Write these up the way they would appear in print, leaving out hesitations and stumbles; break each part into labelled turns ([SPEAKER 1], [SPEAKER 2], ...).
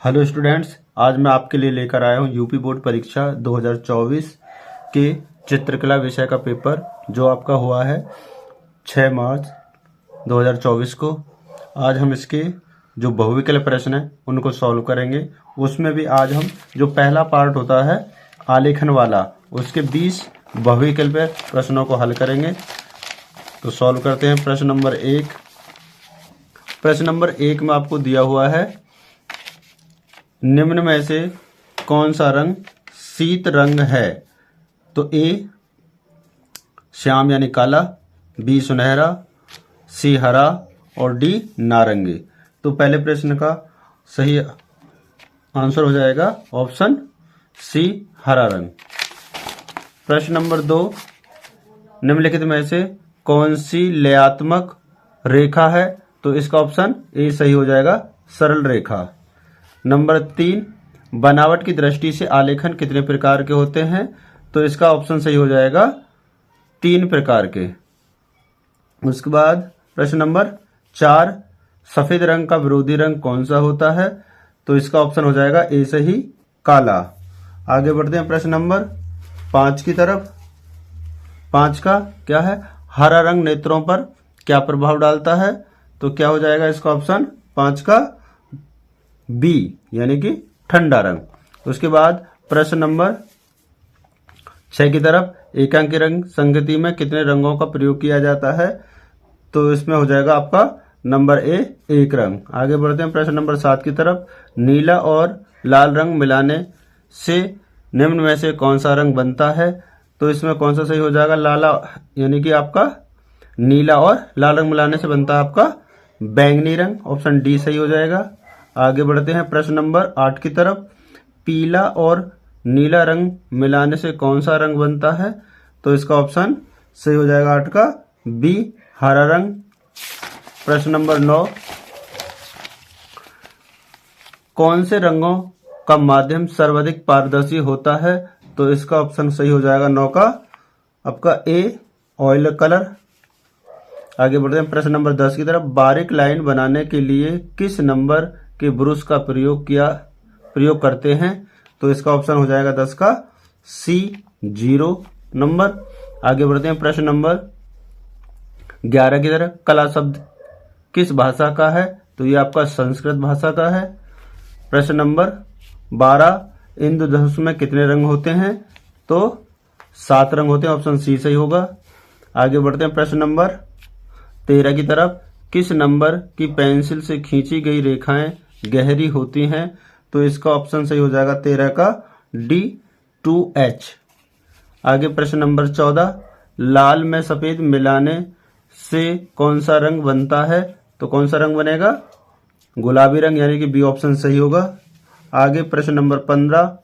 [SPEAKER 1] Hello students, आज मैं आपके लिए लेकर आया हूँ यूपी बोर्ड परीक्षा 2024 के चित्रकला विषय का पेपर जो आपका हुआ है 6 मार्च 2024 को। आज हम इसके जो बहुविकल्प प्रश्न हैं उनको सॉल्व करेंगे। उसमें भी आज हम जो पहला पार्ट होता है आलेखन वाला, उसके 20 बहुविकल्प प्रश्नों को हल करेंगे। तो सॉल्व करते हैं। प्रश्न नंबर 1 में आपको दिया हुआ है, निम्न में से कौन सा रंग शीत रंग है? तो ए श्याम यानी काला, बी सुनहरा, सी हरा और डी नारंगी। तो पहले प्रश्न का सही आंसर हो जाएगा ऑप्शन सी हरा रंग। प्रश्न नंबर 2, निम्नलिखित में से कौन सी लयात्मक रेखा है? तो इसका ऑप्शन ए सही हो जाएगा, सरल रेखा। नंबर 3, बनावट की दृष्टि से आलेखन कितने प्रकार के होते हैं? तो इसका ऑप्शन सही हो जाएगा 3 प्रकार के। उसके बाद प्रश्न नंबर 4, सफेद रंग का विरोधी रंग कौन सा होता है? तो इसका ऑप्शन हो जाएगा ए सही, काला। आगे बढ़ते हैं प्रश्न नंबर 5 की तरफ। 5 का क्या है? हरा रंग नेत्रों पर क्या प्रभाव डालता है? तो क्या हो जाएगा इसका ऑप्शन 5 का बी यानी कि ठंडा रंग। उसके बाद प्रश्न नंबर 6 की तरफ, एकांकी रंग संगति में कितने रंगों का प्रयोग किया जाता है? तो इसमें हो जाएगा आपका नंबर ए 1 रंग। आगे बढ़ते हैं प्रश्न नंबर 7 की तरफ, नीला और लाल रंग मिलाने से निम्न में से कौन सा रंग बनता है? तो इसमें कौन सा सही हो जाएगा? लाला यानी कि आपका नीला और लाल रंग मिलाने से बनता है आपका बैंगनी रंग। ऑप्शन डी सही हो जाएगा। आगे बढ़ते हैं प्रश्न नंबर 8 की तरफ, पीला और नीला रंग मिलाने से कौन सा रंग बनता है? तो इसका ऑप्शन सही हो जाएगा 8 का बी हरा रंग। प्रश्न नंबर 9, कौन से रंगों का माध्यम सर्वाधिक पारदर्शी होता है? तो इसका ऑप्शन सही हो जाएगा 9 का आपका ए ऑयल कलर। आगे बढ़ते हैं प्रश्न नंबर 10 की तरफ, बारीक लाइन बनाने के लिए किस नंबर के ब्रश का प्रयोग करते हैं? तो इसका ऑप्शन हो जाएगा 10 का सी 0 नंबर। आगे बढ़ते हैं प्रश्न नंबर 11 की तरफ, कला शब्द किस भाषा का है? तो ये आपका संस्कृत भाषा का है। प्रश्न नंबर 12, इंद्रधनुष में कितने रंग होते हैं? तो 7 रंग होते हैं। ऑप्शन सी सही होगा। आगे बढ़ते हैं प्रश्न नंबर 13 की तरफ, किस नंबर की पेंसिल से खींची गई रेखाएं गहरी होती हैं? तो इसका ऑप्शन सही हो जाएगा 13 का डी 2H। आगे प्रश्न नंबर 14, लाल में सफेद मिलाने से कौन सा रंग बनता है? तो कौन सा रंग बनेगा? गुलाबी रंग यानी कि बी ऑप्शन सही होगा। आगे प्रश्न नंबर 15,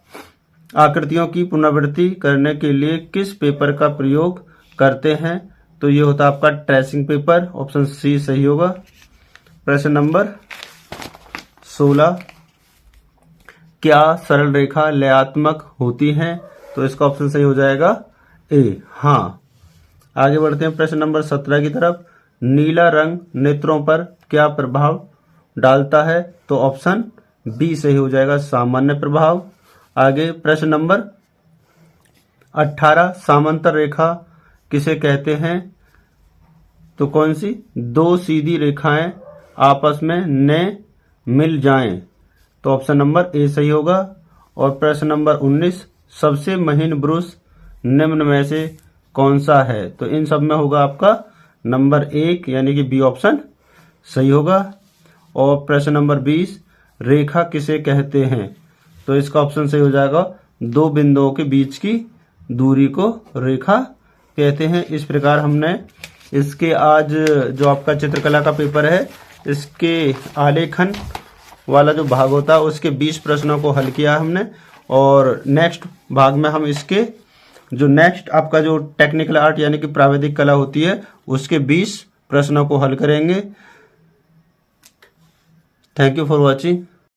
[SPEAKER 1] आकृतियों की पुनरावृत्ति करने के लिए किस पेपर का प्रयोग करते हैं? तो ये होता है आपका ट्रेसिंग पेपर। ऑप्शन सी सही होगा। प्रश्न नंबर 16, क्या सरल रेखा लयात्मक होती हैं? तो इसका ऑप्शन सही हो जाएगा ए हाँ। आगे बढ़ते हैं प्रश्न नंबर 17 की तरफ, नीला रंग नेत्रों पर क्या प्रभाव डालता है? तो ऑप्शन बी सही हो जाएगा, सामान्य प्रभाव। आगे प्रश्न नंबर 18, समांतर रेखा किसे कहते हैं? तो कौन सी? 2 सीधी रेखाएं आपस में न मिल जाएं। तो ऑप्शन नंबर ए सही होगा। और प्रश्न नंबर 19, सबसे महीन ब्रश निम्न में से कौन सा है? तो इन सब में होगा आपका नंबर 1 यानी कि बी ऑप्शन सही होगा। और प्रश्न नंबर 20, रेखा किसे कहते हैं? तो इसका ऑप्शन सही हो जाएगा, 2 बिंदुओं के बीच की दूरी को रेखा कहते हैं। इस प्रकार हमने इसके आज जो आपका चित्रकला का पेपर है, इसके आलेखन वाला जो भाग होता है उसके 20 प्रश्नों को हल किया हमने। और नेक्स्ट भाग में हम इसके जो नेक्स्ट आपका जो टेक्निकल आर्ट यानी कि प्राविधिक कला होती है उसके 20 प्रश्नों को हल करेंगे। Thank you for watching.